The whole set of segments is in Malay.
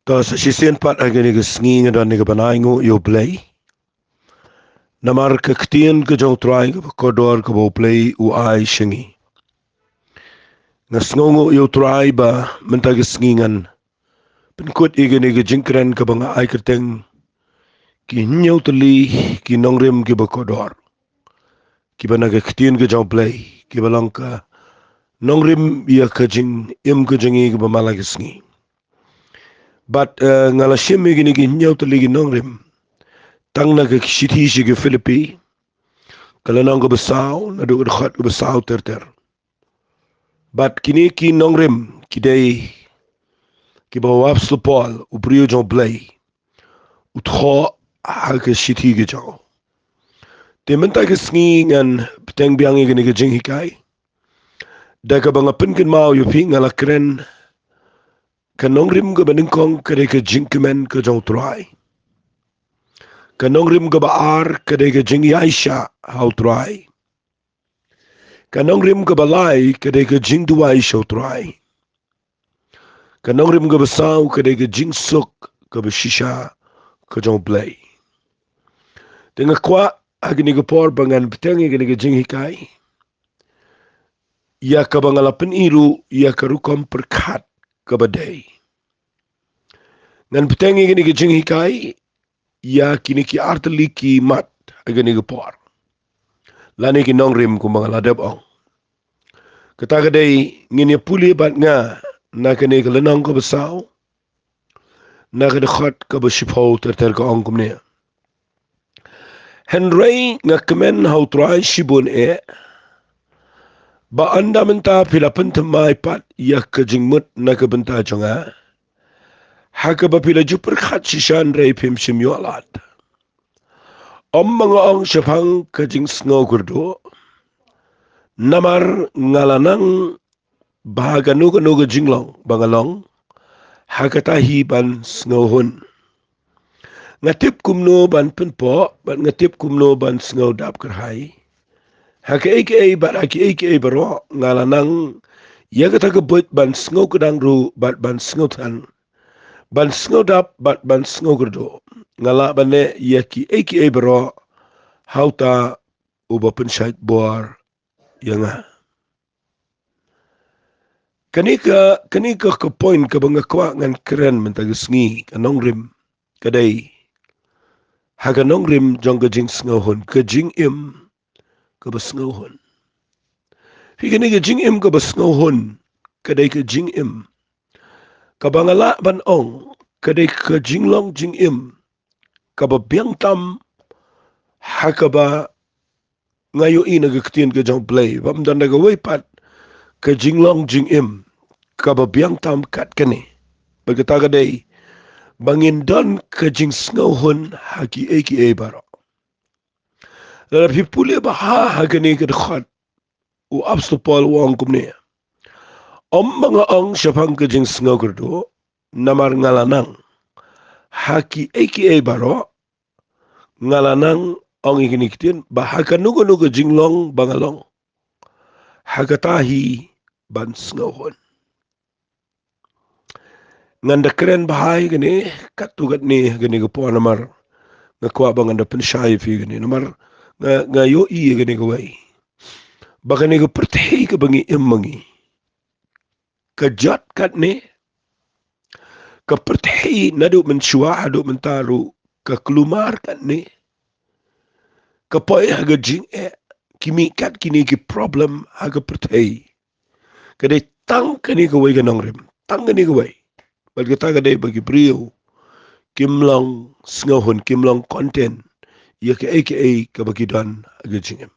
Tas sisien pat agani ke sngi dan ni ke banaingo yo play. Namar ke ktien ke jong try ke kodor ke bo play u ai shingi. Ngasngongo yo try ba menta ke sngingan. Penkut igani ke jingkren ke banga ai keteng ki nyau teli ki nongrim ke ba kodor. Ki bana ke ktien ke jong play ki balang ka nongrim ya ke jing im ke jingi ke ba malak sngi. But ngalasim igani ke nyau teli ki nongrim. Tang na ke shiti shi ke Filipi, kalau nang ke besau, na do ke khat ke besau ter. But kini ki nongrim, kidai ki bawa slopol, upriyo jong play, utho ha ke shiti ke jong. Te menta ke sngi ngan peteng biang ke ni ke jing hikai. Da ke bangapin ken mau yupi ngala keren, ke nongrim ke beningkong ke jing kemen ke jong try. Kanong rim ke baar kadai ke jing Aisha hau try. Kanong rim ke balai kadai ke jing duai shau try. Kanong rim ke besau kadai ke jing suk ke beshisha ke jong play. Tengah kwa agni ke por bangan petengi ke jing hikai. Ya ke bangalapin iru ya ke rukom perkat ke badai. Ngan petengi ke jing hikai ya kini ki arteli ki mat agni ke por. Lani ki nongrim ku mangaladab ong. Kata kadai ngini puli bat nga na kini ke lenong ke besau na ke dekat ke besipau ter ke ong kumnia. Henry nga kemen hau try shibun ba anda menta pila pentemai pat ya ke jingmut na ke benta jonga. Haka ba pila juper khat shishan rei pim simyolat. Mga ong syafang ke jing sngo kurdo. Namar ngalanang bahaga nuga jinglong bangalong. Haka tahi ban sngohun. Ngatip kumno ban penpo, ban ngatip kumno ban sngo dap kerhai. Haka aka bat haki aka baro ngalanang ya kata kebut ban sngo kedang ru bat ban sngo tan. Ban sngo dap bat ban sngo gerdo. Ngala bane ya ki aka baro hauta uba pensyait buar yanga. Kanika ke poin ke bangakwa ngan keren mentagisngi kanong rim kadai. Haga nongrim jong ke jing sngohun ke jing im ke besngohun. Hikini ke jing im ke besngohun kadai ke jing im. Kabangala ban ong kadai ke jinglong jing im. Kaba biang tam hakaba ngayo ina ke ketien ke jong play. Bam dan daga weipat ke jinglong jing im. Kaba biang tam kat kene. Bagata kadai bangin don ke jing sngohun haki aka baro. Lalu pipuli baha hagani ke dekat u abstopol wong kumne. Mga ong syapang ke jing sngo gerdo namar ngalanang haki aka baro ngalanang ong ikini kitien bahaka nuga jinglong bangalong hagatahi ban sngohon. Nganda keren bahai gini katugat ni gini kepo namar ngakwa banganda pensyai fi gini namar ngayo i gini kawai. Baka ni kepertehi ke bangi imangi. Kejat kat ni kepertehi nadu mensyuah adu mentaru kekelumar kat ni kepoy haga jing kimi kat kini ki problem haga pertehi. Kadai tang kini kawai ganong rim. Tang kini kawai. Bagi kata kadai bagi beriau kimlong sngohun kimlong konten ya ke aka ke bagi dan haga jingem.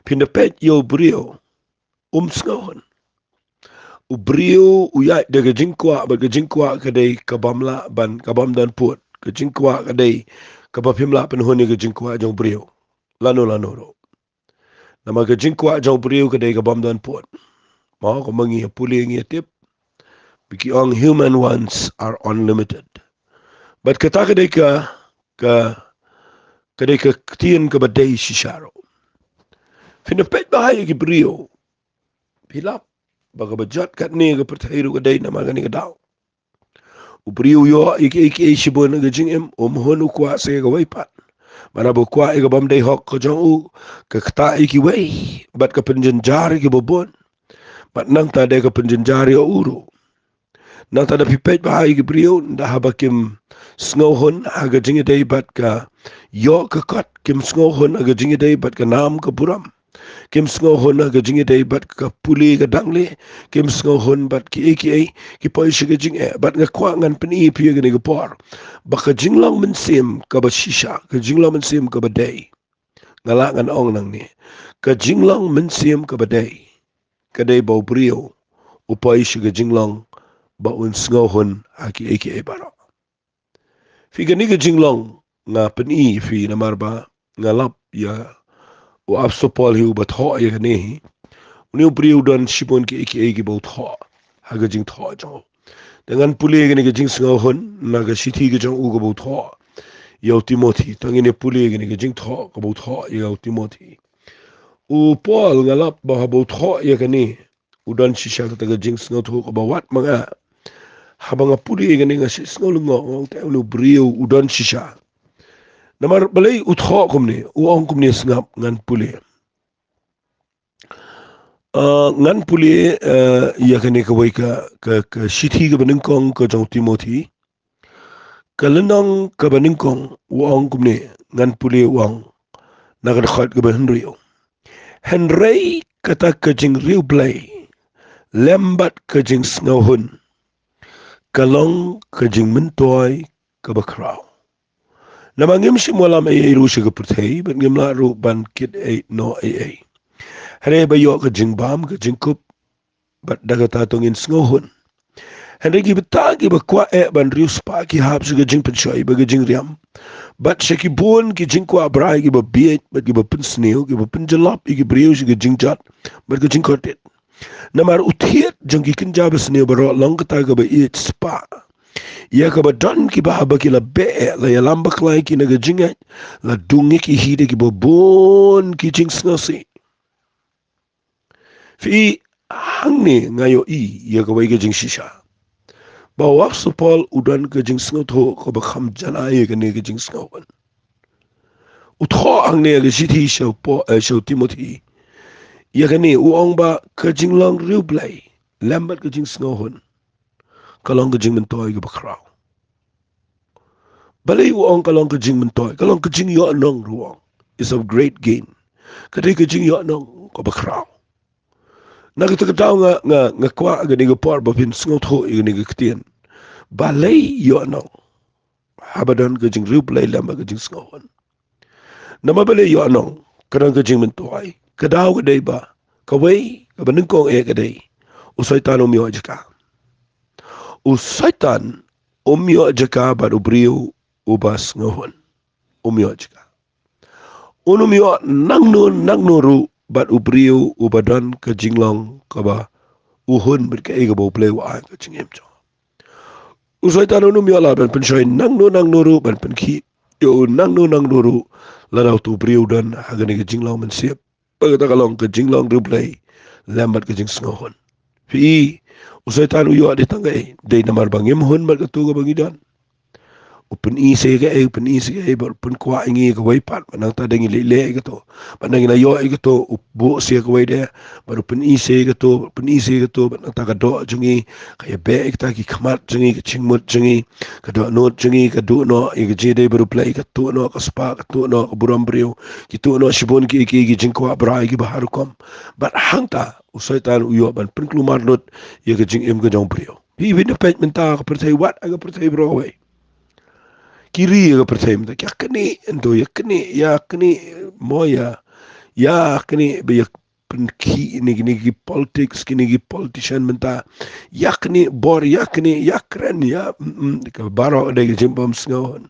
Pindapet yo beriau sngohun. Beriau uyat daga jingkwa bagi jingkwa kadai kabamla ban kabam dan put ke jingkwa kadai kabapimla penhuni ke jingkwa jong beriau lano ro. Nama ke jingkwa jong beriau kadai kabam dan put. Mau ko mangi puli ngi tip. Biki ong human ones are unlimited. But kata kadai kadai ke ketien ke badai sisharo. Pinapet bahaya ki beriau. Pilap. Baga bejat kat ni ke pertahiru kadai nama gani ke daw. Upriu yo iki shibon ga jing em hon ukwa se ga wai pat. Mana bo kwa ga bam dei hok ko jong u ka kta iki wai bat ka penjen jari ki bobon. Bat nang ta de ka penjen jari o uru. Nang ta da pipet ba iki priu nda habakim sngohon aga jing dei bat ka yo ka kat kim sngohon aga jing dei bat ka nam ka buram. Kim sngohon aga jing dei bat ka puli ka dangle. Kim sngohon bat ki ki poi shiga jing bat nga kwa ngan peni pi ga ni ga por. Baka jinglang mensim ka ba shisha ka jinglang mensim ka ba dei. Ngala ngan ong nang ni. Ka jinglang mensim ka ba dei. Ka dei bau brio upai shiga jinglang ba un sngohon aki bara. Fi ga ni ga jinglang nga peni fi namar ba ngalap ya o apsopol hiu bat ho ya ne uni brio dan shibon ki bau tho haga jing tho jo. Dengan puli gini ke jing sngohon naga sithi ke jong u go bau tho. Yau Timothy tangine puli gini ke jing tho go bau tho yau Timothy. U Paul ngalap ba bau tho ya kani udan shisha ka taga jing sngo tho ko bawat mga habanga puli gini nga sngo lungo ngong ta ulu brio udan shisha. Namar balai u tho kumni u ong kumni snap ngan puli. Ngan puli ya kani ka wai ka sithi ka beningkong ka jong Timothy. Kalenang ka beningkong u ong kumni ngan puli uang nagadakhat ka ba Henry kata ka jing riu blay lembat ka jing sngohon kalong ka jing mentoy ka bakraw. Namangim si mualam ay ru siya ka putay ban ngim la ru ban kit ay no ay. Hare ba yo ka jing bam ka jing kup bat dagatatongin sngohon. Henry ki betagi ba kwa ban riu spa ki hap siya ka jing pensyoy ba ka jing riam. Bat siya ki buon ki jing kwa abray ki ba biyet bat ki ba pensneo ki ba penjalap ki brio siya ka jing jat bat ka jing kortet. Namar utiet jang ki kinjabas neo ba ro lang kata ka ba iit spa. Ya ka ba don ki ba haba ki la be la ya lambak lai ki naga jingat la dungi ki hide ki ba bon ki jing snasi. Fi hangni ngayo ya ka ba ka jing shisha. Ba wak so Paul udan ka jing sngot ho ka ba kham jana ya ka ne ka jing sngoban. Utho hangne ka sithi shaw Timothy. Ya ka ne uong ba ka jing lang riu blay lambat ka jing sngohon. Kalong ka jing mentoy ka bakraw. Balay uong kalong ka jing mentoy. Kalong ka jing yo anong ruang is of great gain. Kadai ka jing yo anong ka bakraw. Nagkatagataw nga kwa gani ka par bapin sngot ho gani ka katiyan. Balay yo anong. Habadan ka jing riu blay lambat ka jing sngohon. Namabalay yo anong. Kadang ka jing mentoy. Kadaw kaday ba? Kaway kabaningkong kaday. Usay tanong miyo jaka. Usaitan umyo jaka baru brio ubas ngohon umyo jaka unumyo nangno ru bat ubrio ubadan ke jinglong kaba uhun berkai ke bau play wa ke jingem jo usaitan unumyo la ban pensoi nangno ru ban penki yo nangno ru la dau tu brio dan hagani ke jinglong men siap pagata kalong ke jinglong ru play lambat ke jing ngohon fi usaitan uyo adi tanggai day namar bangim hun berkatu ke bangidan open isi ke bar pun kwa ingi ke wai pat manang ta dengi le ke to manang ina yo ke to bu sia ke wai de baru pun isi ke to manang ta ka do jungi kaya be ta ki khamat jungi ke chingmut jungi ka do not jungi ka do no ke jede baru play ka to no ka spa ka to no ka buram brio ki to no shibon ki jingkwa brai ki bahar kom bar hangta usaitan uyo ban pun klumar not ye ke jing em ke jong brio bi bin pet menta ka percaya wat aga percaya bro wai kiri ga percaya menta yakni endo yakni moya yakni be yak penki ni politics kini politician menta yakni bor yakni yakren ya ka baro de jimbam sngohon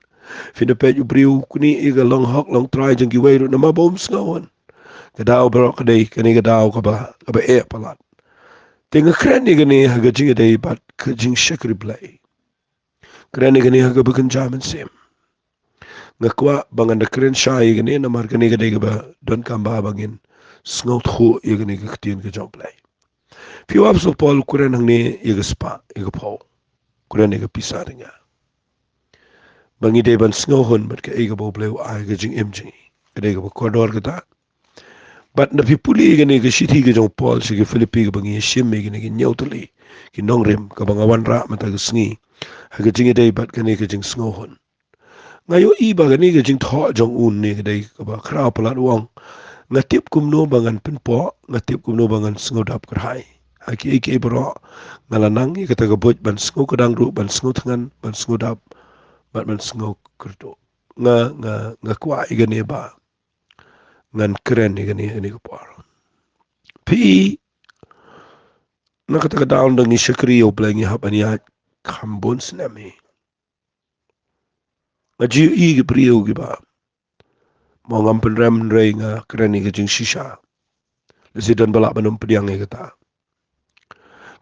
fina pet brio kuni iga long hok long try jang ki wai na mabom sngohon kadaw bro kadai kani kadaw ka ba palat tenga kren ni gani haga jinga dai bat ka jing shakri play kren ni gani haga bukan jaman sim ngakwa bangan da kren shay gani na mar gani kadai ka ba don kamba bangin sngot khu gani ka ktien ka jong play fi wap so Paul kuren hang ni iga spa iga pau kuran ega pisarnya bangi de ban sngohon bat ka ega bo bleu ai ga jing emjing ega ga kodor ga bat na pipuli ga ne ga shiti ga jong Paul si ga Filipi ga bangi shim me ga ne ga nyautali ki nongrem ka bangawan ra mata ga sngi ha ga jing de bat ga ne ga jing sngohon ngayo I ba ga ne ga jing tho jong un ne ga de ka ba khra palat wong ngatip kumno bangan pinpo ngatip kumno bangan sngodap kerhai haki eke bro ngalanang I kata ga boj ban sngo kadang ru ban sngo tangan ban sngodap ban sngo kerdo nga kwa I ga ne ba ngan keren I ga ne ga par pi na kata ga down dang I shakri o playing hap ani ha khambon snami ngaji I ga priyo gi ba mo ngam pen rem rei nga keren I ga jing shisha lesidan balak banum pediang I kata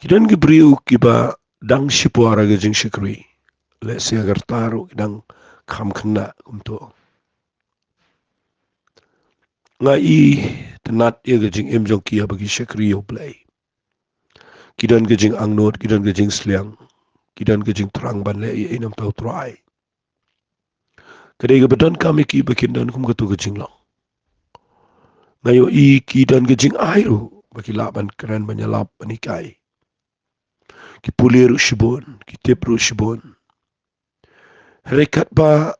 kidan gi priyo ki ba dang shipuara ga jing shikri le si agar taru dang kham khna kumto nga I tenat ia ga jing emjong kia bagi shikri yo play kidan ga jing angnot kidan ga jing sliang kidan ga jing terang ban le I inam tau trai kadai ga badan kami ki bakin dan kum ga tu ga jing long ngayo I kidan ga jing airu bagi laban keren banyalap banikai ki puliru shibon ki tepru shibon rekat ba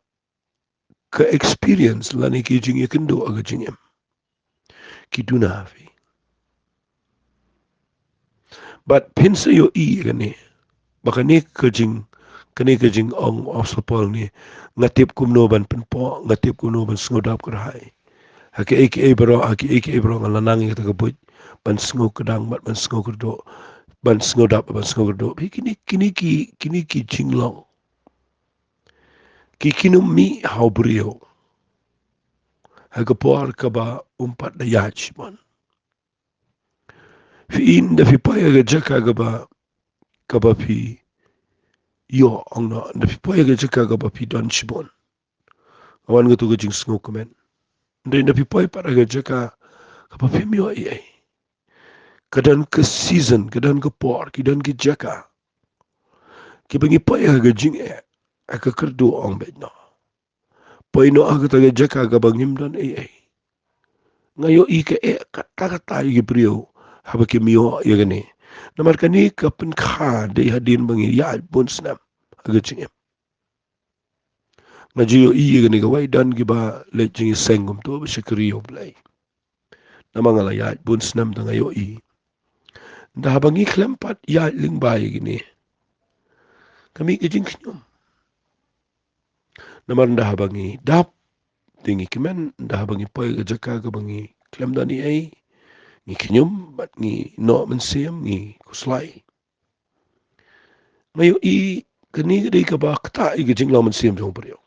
ke experience lani ki jing ya kendo aga jing em ki duna hafi but pinsa yo I gane baka ne ke jing ong osapol ni ngatip kumno ban penpo ngatip kumno ban sngodap kerhai haki eke bro ngalanang kita kebuj ban sngo kedang ban sngo kerdo ban sngodap ban sngo kerdo kini ki jing long ki kinum mi hau brio hagapor kaba umpat da yach man fi in da fi paya ga jaka kaba fi yo ongna da fi paya ga jaka kaba fi don shibon awan ga tu ga jing sngo komen da fi paya para ga jaka kaba fi mio ai kadan ke season kadan ke por kidan ke jaka ki bangi paya ga jing aka kerdo ong bet no poino aga ta ga jaka ga bangim dan ai ngayo I ke kata I brio haba ke mio ya gane namar kani ka pen kha de hadin bangi ya bon snam aga chingem ngaji yo I gane ga wai dan gi ba le jing sengum to ba shikri yo blai namangala ya bon snam da ngayo I da bangi klempat ya ling bai gini kami ke jing knyum namar da bangi dap tingi kimen da bangi poi ga jaka ga bangi klem dani ai ngi knyum bat ngi no men siam ngi kuslai ngayo I kani ga ka ba kta I ga jing lo men siam jong brio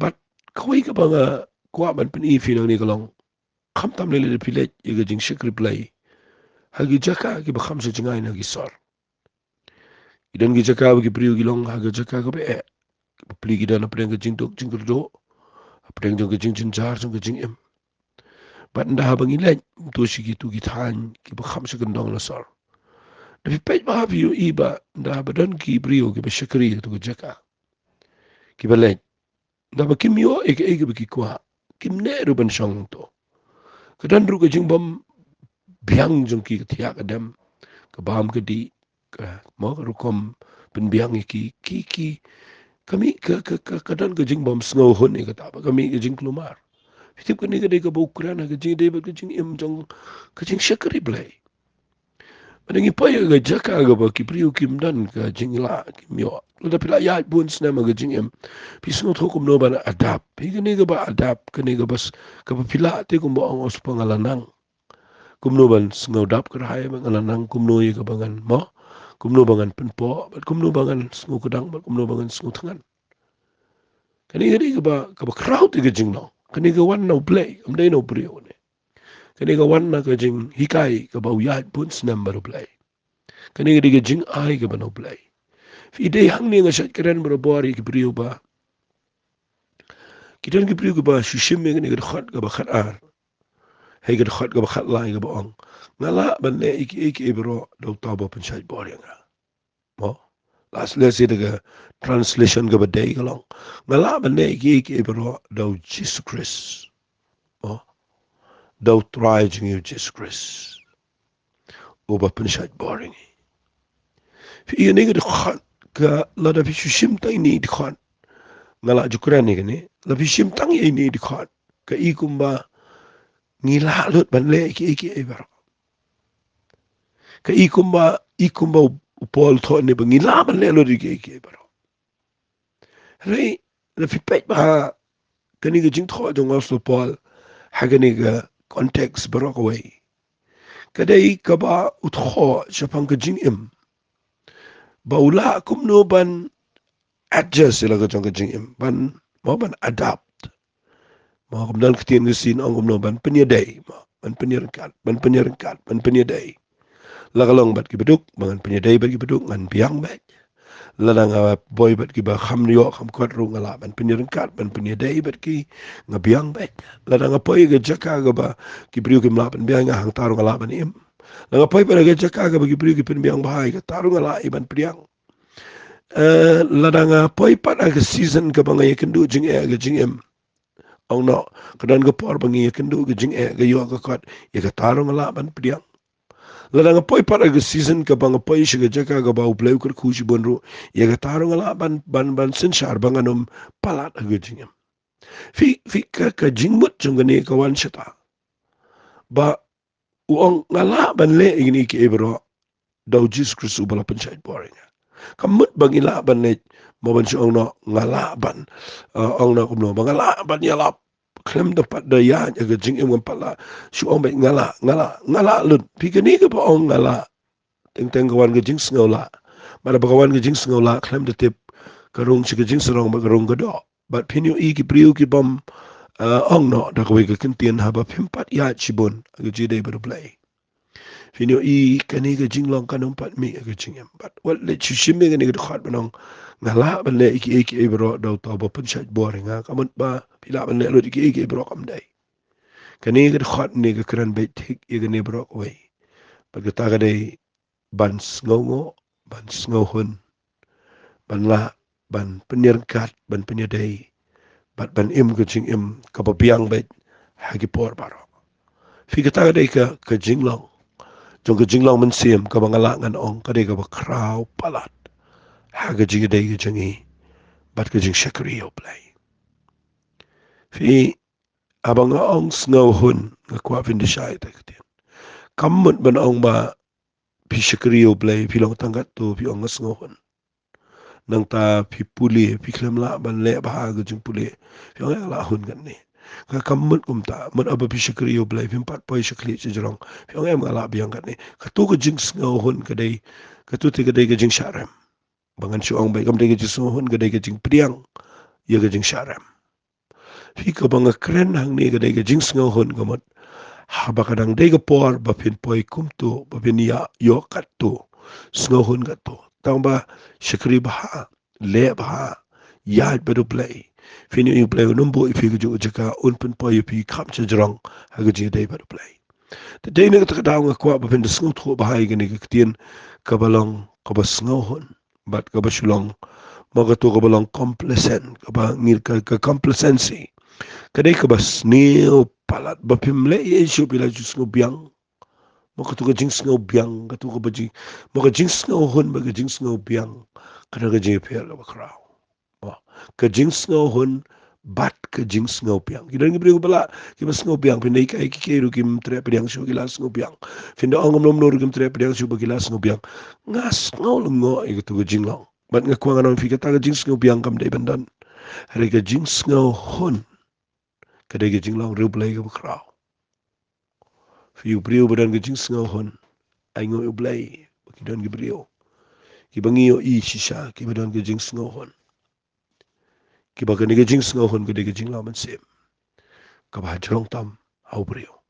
bat koi ka ba nga kwa ban pen I finang ni kalong kham tam le pilet I ga jing shikri play hagi jaka ki ba kham se jingai na gi sor idan gi jaka gi brio gi long haga jaka ga be pli gi dana preng ga jing tok jing do preng jong ga jing jin jar jong ga jing em bat nda bangi le to shi gi tu gi than ki ba kham se gandong la sor da pej ba bi yo I ba nda ba dan ki brio gi ba shikri to ga jaka ki ba le nda ba kim yo e ga ki kwa kim ne ru ban shong to kadan ru ga jing bam biang jong ki thia ka dem ka bam ka di ka mo ru kom pen biang ki kami kadan ka jing bam snow hon e ka ta ba kami ka jing klumar fitip ka ni ka de ka ba ukraina ka jing de ba ka jing em jong ka jing shakari blai Madangi pa ya ga jaka ga ba ki priu kim dan ka jing la kim yo la pila ya bun sna ma ga jing em pisngo thokum no ba adap pi ga ni ga ba adap ka ni ga bas ka pa pila te kum ba ang os pangalanang kumno ban sngo dap kar hai bangalanang kumno ye ka bangan mo kumno bangan penpo bat kumno bangan sngo kudang bat kumno bangan sngo tangan kani ga ka ba crowd ga jing no kani ga wan no play am dai no priu ne kani ga wan na ka jing hikai ka ba ya bun sna ba play kani ga jing ai ga ba no play fi dai hang ni nga shat karen bro bori ki priu ba kitan ki priu ba shishim me ga khat ga ba khat ar hay ga khat ga ba khat lai ga ba ong ngala ban le iki bro do ta ba pen shai bori nga mo Last lesson daga translation ga badai kalong. Ngala bane ki bro daw Jesus Christ. Oh, daw try jing Jesus Christ. Oba pensat boring. Fi ini ga dikhan ka lada fi shushim ta ini dikhan. Ngala jukran ni gani. La fi shim tang ini dikhan. Ka ikumba ngila lut banle ki bro. Ka ikumba upol tho ni bangila banle lut ki bro. Rai la fi pet ba kani ga jing tho jong also Paul hagani ga context barok away kadai ka ba utho chapang ka jing im baula kum no ban adjust la ka jong ka jing im ban mo ban adapt mo kum dal ktin ga sin ong kum no ban penyedai ban penyerkat ban penyedai la kalong bat ki beduk bangan penyedai bat ki beduk ngan biang bat ladang boy bat ki ba kham yo kham kot ru ngala ban penyerkat ban penyedai bat ki ngabiang bat ladang apoy ga jaka ga ba ki briu ki mla ban biang hang taru ngala ban im la apoy ba ga jaka ga ba ki briu ki pen biang bahai ga taru ngala iban priang ladang apoy pat ga season ga bang ye kendu jing ga jing im ong no kadan ga por bang ye kendu ga jing ga yo ga kot ye ga taru ngala ban priang ladang apoy para ga season ka bang apoy shiga jaka ga ba uplay kur khushi bonro ya ga tarong ala ban sin shar bang anum palat aga jingam fi ka jingmut jungani ka wan shata ba uong ngala ban le ini ki ebro daw Jesus Christ ubala panchayat boring kamut bang ila ban le mo ban ong no ngala ban ong no kumno bang ngala ban yalap klem dapat daya aga jing im pala shu ong bai ngala lut pikani ka pa ong ngala teng kawan ga jing sngola mara bagawan ga jing sngola klem de tip karung chi ga jing sarong ba karung ga do but pinyo i ki priu ki bom ong no da ko ga kintian haba pimpat ya chibun aga jide ba play pinyo i kani ga jing long kanong pat mi aga jing em but what let you shimme ga ni ga khat banong ngala ban le iki bro do to ba panchat boring ha kamut ba pila ban le lo iki bro kam dai kani ga khat ni ga kran be tik i ga ni bro oi ba ga ta ga dai ban sngongo ban sngohun ban la ban penyerkat ban penyedai ban im ke jing im ka ba biang be hagi por baro fi ka ta dai ka jinglong jong ka jinglong men sim ka bangala ngan ong ka dai ka ba kraw palat haga jing dai ka jingi bat ka jing shakri yo play fi abang ong sngohun ka kwa fin de shai ta ka kamut ban ong ba pi shakri yo play fi long tangkat tu fi ong sngohun nang ta pi puli pi klem la ban le ba ga jing puli fi ong la hun kan ni ka kamut kum ta mut aba pi shakri yo blai pim pat poi shakli chi jrong fi ong em la biang kan ni ka tu ga jing sngo hun ka dai ka tu ti ga dai ga jing sharam bangan shu ong bai kam dai ga jing sngo hun ga dai ga jing priang ye ga jing sharam fi ka bang kren hang ni ga dai ga jing sngo hun ga mut ha ba kadang dai ga por ba pin poi kum tu ba pin ya yo kat tu sngo hun ga tu tang ba shakri ba le ba ya bedu play fini you play numbo if you go jaka un pen po you pi kam che jrong ha ga ji dai bedu play the day ne ta daung ko ba pin de sngo tho ba hai ga ni ga tien ka balong ka ba sngo hun bat ka ba shulong ma ga to ka balong complacent ka ba ngir ka complacency ka dai ka ba sneo palat ba pim le ye shu pi la ju sngo biang mo ka tu ka jing sngo biang ka tu ka ba ji mo ka jing sngo hun ba ka jing sngo biang ka ga ji pe la ba kraw ka jing sngo hun bat ka jing sngo piang kita ngi bri bala ki ba sngo piang pinai kai ki ke ru kim tre piang shu ki la sngo piang finda ong nom nor kim tre piang shu ba ki la sngo piang ngas ngo ngo i tu ka jing long bat nga kwa nganon fi ka ta ka jing sngo piang kam dai bandan hari ka jing sngo hun ka dai ka jing long ru blai ka kraw fi u bri badan ka jing sngo hun ai ngo u blai ki don ki bri ki bangi o i shisha ki badan ka jing sngo hun ki ba ni ga jing sngo hun ga de ga jing la man sem ka ba jrong tam au brio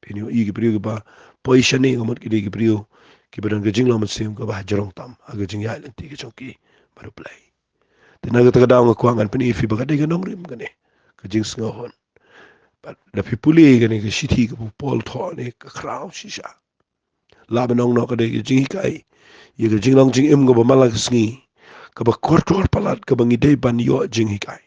pini i gi brio ba poi shani ga mot ki de gi brio ki ba ga jing la man sem ka ba jrong tam a ga jing ya len ti ga chong ki ba ru play te na ga ta ga daw ga kwang an pini fi ba ga de ga nong rim ga ne ka jing sngo hun ba da pi puli ga ne ga shiti ga pol tho ne ka kraw shisha la ba nong no ka de ga jing kai ye ga jing long jing im ga ba mala sngi ba kotor palat ka bang idei ban yo jing hikai.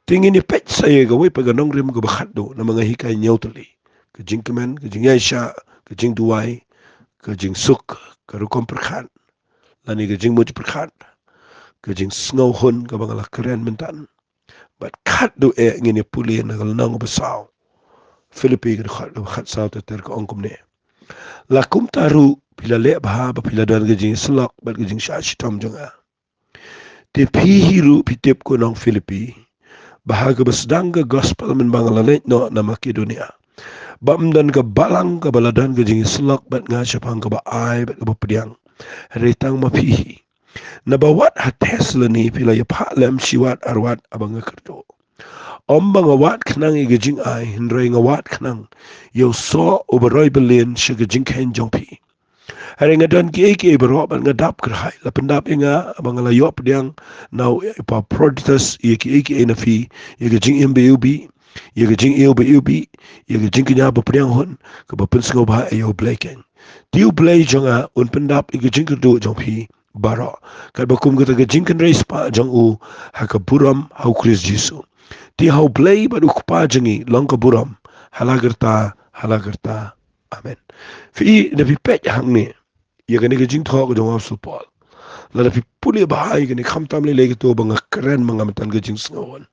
Tingin ni pet saya gawe paganong rim ka ba khatdo na mga hikai nyautali. Ka jing kemen, ka jing yaisha, ka jing duwai, ka jing suk, ka rukom perkhan. Lani ka jing muj perkhan. Ka jing snow hun ka bang ala keren mentan. But khatdo ngini puli na kalnang basaw. Filipi ka khat saw te ter ka ongkom ne. Lakum taru pila le baha ba pila dan ka jing slok bat ka jing shashi tom jonga. Te pihiru pitip ko ng Filipi. Bahaga basdang ka gospel men bangalanet no na Makedonia. Bamdan ka balang ka baladan ka jing slok bat nga syapang ka ba ay bat ka ba pediang. Retang mapihi. Nabawat hates lani pila yapalem siwat arwat abang nga kerto. Ombang awat kanang igajing ay hinray ngawat kanang yaw so uberoy belin siya gajing kain jongpi. Hari ngadan ki berok ban ngadap kerhai la pendap inga abang layop diang now pa proditus ki na fi ye gajing MBUB ye gajing EUB ye gajing kenya ba priang hon ka ba pensgo ba ayo blaken tiu blay jonga un pendap igajing kerdu jong pi baro ka ba kum gata gajing kan race pa jong u ha ka buram hau Chris Jesu ti hau blay ba du pa jangi long ka buram halagerta amen fi na fi pet hang ni ye gani gajing thok jong au supol la fi puli bahai gani khamtam le lege to banga kren manga matan gajing sngawan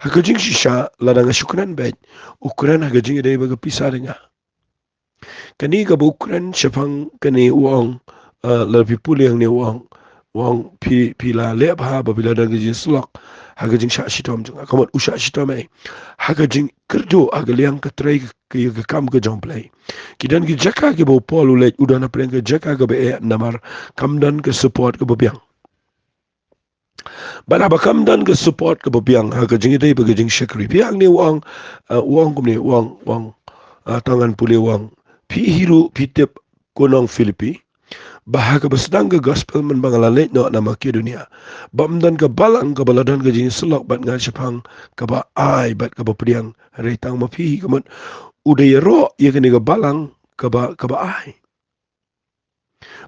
ha gajing shisha la nga shukran bet ukran ha gajing dei baga pisaringa kani ga ukran shapang kani uang la fi puli ang ni uang pila le bha ba bila dan gajing slok ha gajing sha shitom jong kamot usha shitom ai ha gajing kerdo agaliang ka trai ka kam ka jong play kidan ki jaka ke bo polu le udana preng ka jaka ka be namar kamdan ka support ka biang bala ba kamdan ka support ka biang ha ka jingi dei ba jing shakri piang ni wang kum ni wang tangan puli wang pi hiru pitep konong Filipi bahaga basdang ka gospel man bangalalet no na Makedonia bamdan ka balang ka baladan ka jing selok bat nga syapang ka ba ay bat ka ba priang retang mapihi kamot udayaro ye kani ka balang ka ba ay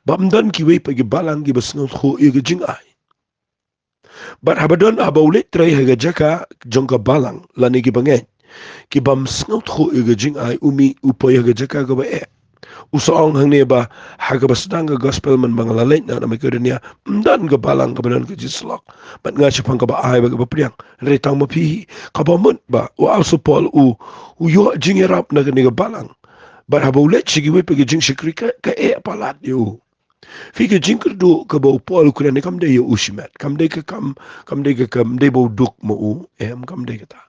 bamdan ki we pagi balang ki basngot kho ye ka jing ay bat habadon abaulet tray haga jaka jong ka balang lani ki banget ki bam sngot kho ye ka jing ay umi upoy haga jaka ka ba usaong hang ne ba haga basdang ka gospel man bangalalet na Makedonia mdan ka balang ka banan ka jislok bat nga syapang ka ba ay ba priang retang mapihi ka ba mut ba wa supol u yo jing erap na ka balang bat habaulet sigi we pagi jing shikri ka palat yo fika jing kerdu ka ba upol ku ne kam de yo ushimat kam de bo duk mo u kam de ka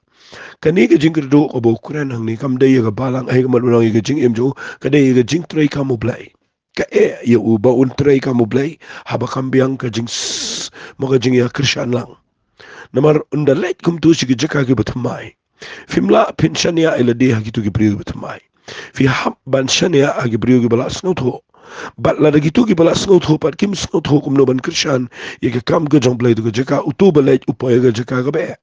kani ka jing kerdu ka ba ukuran hang ni kam de ka balang ay ka manunang ka jing emjo ka de ka jing tray ka mo blay ka yo u ba un tray ka mo blay haba kam biang ka jing mo ka jing ya krisyan lang namar undalet kum tu sigi jaka ki batmai fimla penshania ila de ha gitu ki priyo batmai fi hab ban shania agi priyo ki balas no tho bat la gitu ki balas no tho pat kim no tho kum no ban krisyan ye ka kam ka jong blay to ka jaka utu balet upoy ka jaka ka be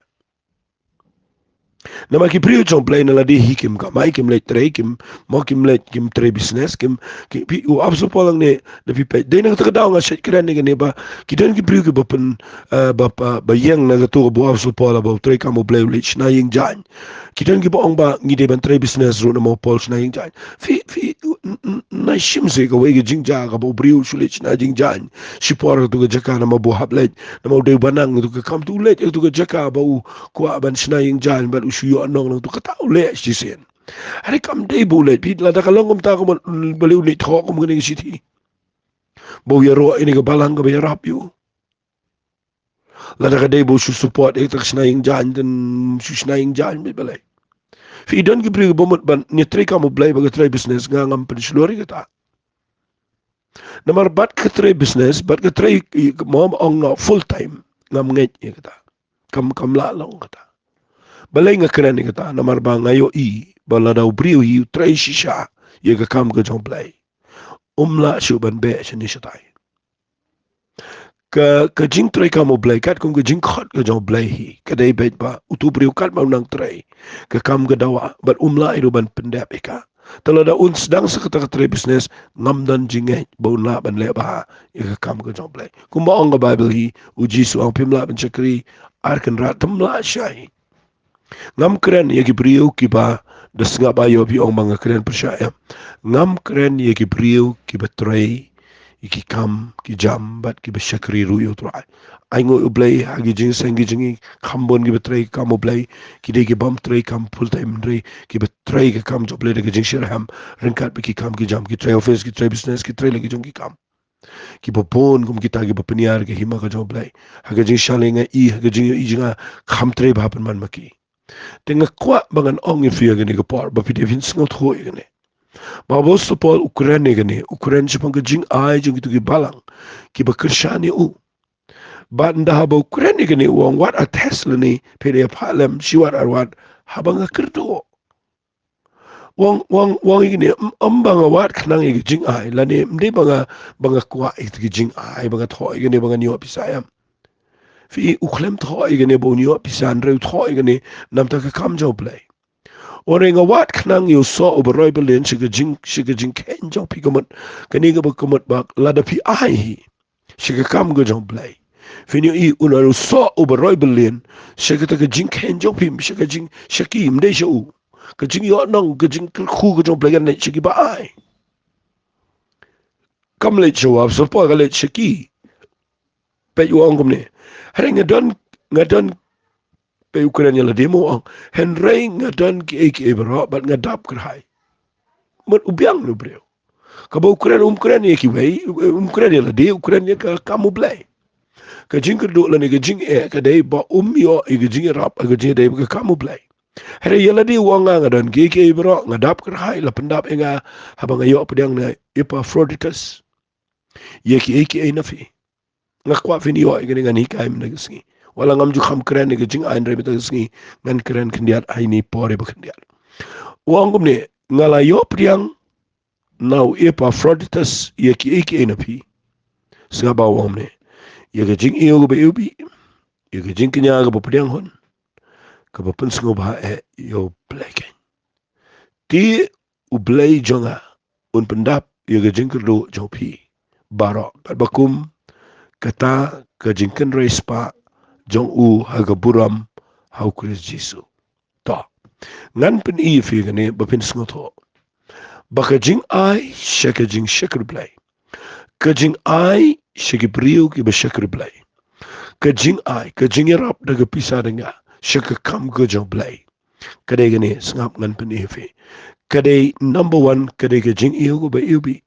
na maki priyo jong play na ladi hikim ka mai kim let tray kim mo kim let kim tray business kim pi u abso polang ne na pi pe de na ta daw nga shet kran ne ba kidan ki priyo ki bapen ba yang na to bo abso pola ba tray ka mo play lich na ying jan kidan ki boong ba ngi de ban tray business ro na mo pols na ying jan fi na shimse ka we jing ja ka bo priyo shulich na jing jan si por to ka jaka na mo bo hablet na mo de banang to ka kam tu let to ka jaka ba u kwa ban sna ying jan ba shuyo anong nang tu kata ule sisen hari kam dei bulet pit la da kalongom ta ko baliw ni tho ko ngene siti bo yaro ini ka balang ka bayarap yu la da dei bo su support ek tak snaing jan den su snaing jan be balai fi don ki pri bomot ban ni tre ka mo blay ba tre business nga ngam pen slori kata namar bat ka tre business bat ka tre mo ong no full time ngam nget kata kam la long kata balay nga kena ni kata namar ba ngayo bala daw briyo tray shisha ye ka kam ka jong play umla shuban be shani shatay ka jing tray ka mo play kat kung ka jing khot ka jong play ka day bet ba utu briyo kat ma nang tray ka kam ka dawa but umla ido ban pendap ka Talo da un sedang sekata kata business ngam dan jingai bau na ban le ba ya kam ko jong play. Kumba ong ga Bible hi uji su ang pimla ban chakri arkan ra tamla shai. Ngam keren ya gibriu ki ba da singa ba yo bi ong mga keren percaya. Ngam keren ya gibriu ki ba tray iki kam ki jam bat ki ba shakri ru yo trai. Aingo ublay hagi jing sengi jingi kambon ki ba tray kam ublay ki de ki bam tray kam full time tray ki ba tray ki kam job le de jing shirham ringkat bi ki kam ki jam ki tray office ki tray business ki tray lagi jong ki kam ki ba pon kum kita ki ba peniar ki hima ka job lay hagi jing shalinga I hagi jing I jinga kam tray ba pan man maki tenga kwa bangan ong i fia gani ka par ba pide vin sngot hoi gani ba bos to pol Ukraine gani Ukraine chipang ka jing ai jing ki balang ki ba kershani u ba nda haba Ukraine gani wong wat a Tesla ni pede palem shiwat arwat habang a kerdo wong gani ambanga wat khnang i jing ai lani mde banga kwa i jing ai banga thoi gani banga niwa pisayam fi uklem thoi gani bo niwa pisan re thoi gani namta ka kam job lay Orang wat kenang you saw over roy belen shiga jing ken jong pi komot kani ga komot bak lada pi ai shiga kam go jong play fini I unaru saw over roy belen shiga ta ga jing ken jong pi shiga jing shaki mde shu ka jing yo nong ka jing khu go jong play gan shiki ba ai kam le jawab so po ga le shaki pe yo angom ne hare ngadon pe Ukraine la demo ang henrei ngadan ki ek ebra bat ngadap kerhai mut ubiang no breu ka ba Ukraine ki wei Ukraine la de Ukraine ka kamu blai ka jing do la ne ka jing ka dei ba yo e ka jing rap ka jing dei ka kamu blai here yala de wanga ngadan ki ek ebra ngadap kerhai la pendap enga habang yo pedang na Epaphroditus ye ki ek e nafi ngakwa fini yo e ngani kai mnagisngi wala ngam ju kham kren ke jing ain re betas ngi ngan kren kendiat ai ni pore be kendiat wangum ne ngala yo priang now Epaphroditus ye ki ek na pi singa ba wam ne ye ke jing iyo be ubi ye ke jing kenya ga priang hon ka ba pun singo ba e yo blake ti u blay jonga un pendap ye ke jing do jo pi baro bakum kata ke jing ken respa jong u haga buram hau Chris Jisu to ngan pen I fi gane ba pin sngoto baka jing ai shaka jing shakr blai ka jing ai shaki brio ki ba shakr blai ka jing rap daga pisa denga shaka kam go jong blai kade gane snap ngan pen I fi kade number 1 kade ka jing I go ba ubi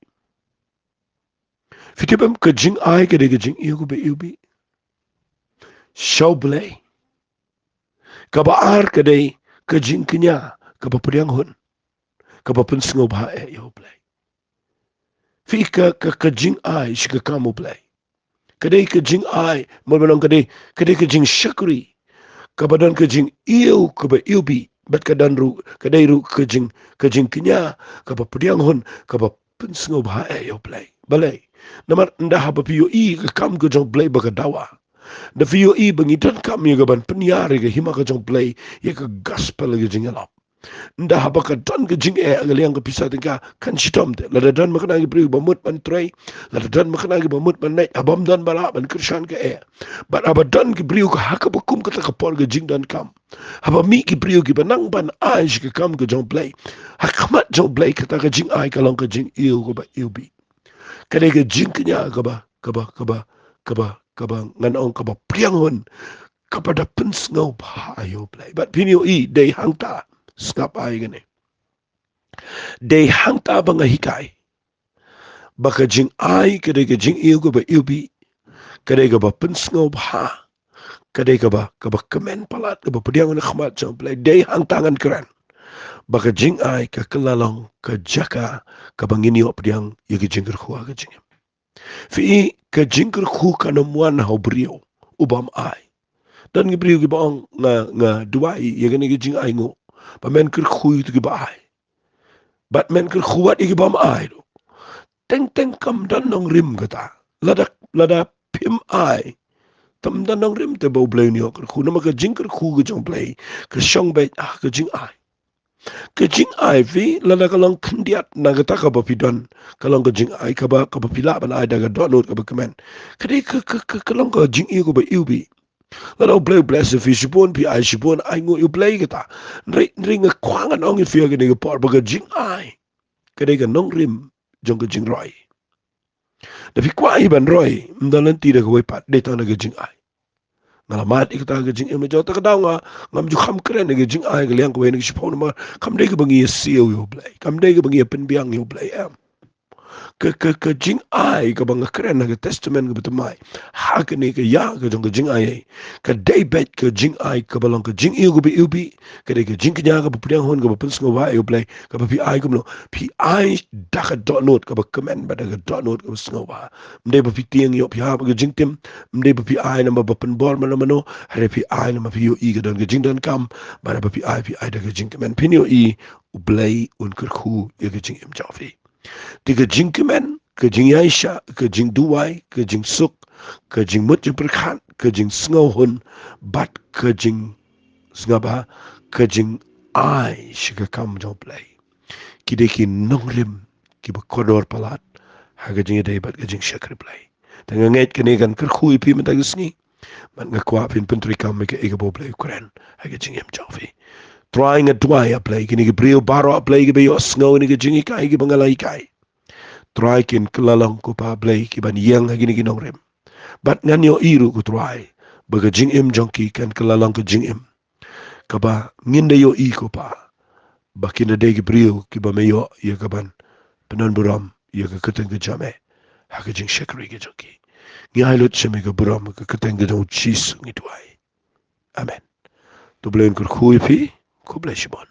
fitibam ka jing ai kade ka jing I go ba ubi shaw blai ka ba ar kadai ka jing kenya ka ba priang hun ka ba pun singo ba e yo blai fi ka jing ai shi ka kamu blai kadai ka jing ai mo banong kadai ka jing shakri ka ba dan ka jing iyo ka ba ilbi bat ka dan ru kadai ru ka jing kenya ka ba priang hun ka ba pun singo ba e yo blai balai namar nda ha ba pi yo I ka kam go jong blai ba ka dawa da fiyo I bangitan kam yung gaban penyari ke hima ka jong play ya ka gospel ke jing elap nda haba ka don ke jing ngaliang ke pisah tingka kan sitom te lada don makana ke priu bamut ban tray lada don makana ke bamut ban naik abam don bala ban krishan ke but aba don ke priu ka haka bakum ka takapol ke jing don kam haba mi ke priu ke banang ban aj ke kam ke jong play hakmat jong play kata ke jing ai kalong ke jing iu ko ba iu bi kade ke jing kenya kaba ngan ong kaba priangon kepada pensngau ba ayo play but pinyo I day hangta skap ai gane day hangta banga hikai baka jing ai kade ke jing iyo ba ilbi kade ka ba pensngau ba kade ka ba kemen palat ka ba priangon khmat jong play day hangtangan keren baka jing ai ka kelalong ka jaka ka bangini op priang yegi jingker khua ka jing fi ka jingker khu kana muan hau brio ubam ai dan ngi ki baong nga duai ye gani ki jing ai ngo ba men ker khu tu ki ba ai bat men ker khu wat ki bam ai do teng kam dan nong rim kata lada pim ai tam dan nong rim te bo blay ni ker khu na ma ka jingker khu ki jong play ka shong bai ka jing ai ke jing ai fi lana kalong kendiat na kata ka ba pidon kalong ke jing ai ka ba pila ban ai daga donut ka ba kemen kade ke kalong ka jing i ko ba iubi lana blay bless fi shibon pi ai shibon ai ngo you blay kita ring a kwangan ong fi ga ne por ba jing ai kade ka nong rim jong ka jing roi da fi kwa i ban roi mdalan ti da ko pat de ta na ga jing ai ngalamat ikata ga jing im jota ka daw nga ngam ju kham kren ga jing ai ga liang ko ne shipon ma kam de ga bangi siu yo blay kam de ga bangi pen biang yo blay am ke jing ai ka bang kren ga testament ga betamai ha ka ne ka ya ga jong ga jing ai ka day bet ka jing ai ka balong ka jing iu ga bi ubi ka de ka jing ka ga pudyang hon ga pun sngo wa yo blay ka ba pi ai ga no pi ai da ka dot note ka ba comment ba da ga dot note ka sngo wa mde ba pi tiang yo pi ha ga jing tim mde ba pi ai na ba pen bor ma no mano ha pi ai na ma pi yo i ga don ga jing don kam ba da ba pi ai da ga jing men pin yo i blay un kur khu ya ga jing im jafi tiga jing kemen ke jing yaisha ke jing duwai ke jing suk ke jing mut jing perkhan ke jing sngau hun bat ke jing sngaba ke jing ai shiga kam jo play kide ki nongrim ki ba kodor palat ha ke jing dai bat ke jing shakri play tanga nget ke ne gan ker khui pi mata gisni man nga kwa pin pentri kam me ke ega bo play kren ha ke jing em jofi trying a dwai a play kini ke brio baro a play ke be yo sngau ni ke jing kai ke bangalai kai try kin kelalang ko pa blay ki ban yang hagi ni ginong rem bat ngan yo iru ko try baga jing im jonki kan kelalang ko jing im kaba nginde yo i ko pa bakina de ki brio ki ba me yo ye kaban penan buram ye ka keten ke jame ha ka jing shakri ke jonki ngi hailut cheme ka buram ka keten ke jong chis ngi tuai amen to blain kur khui pi ko blay shibon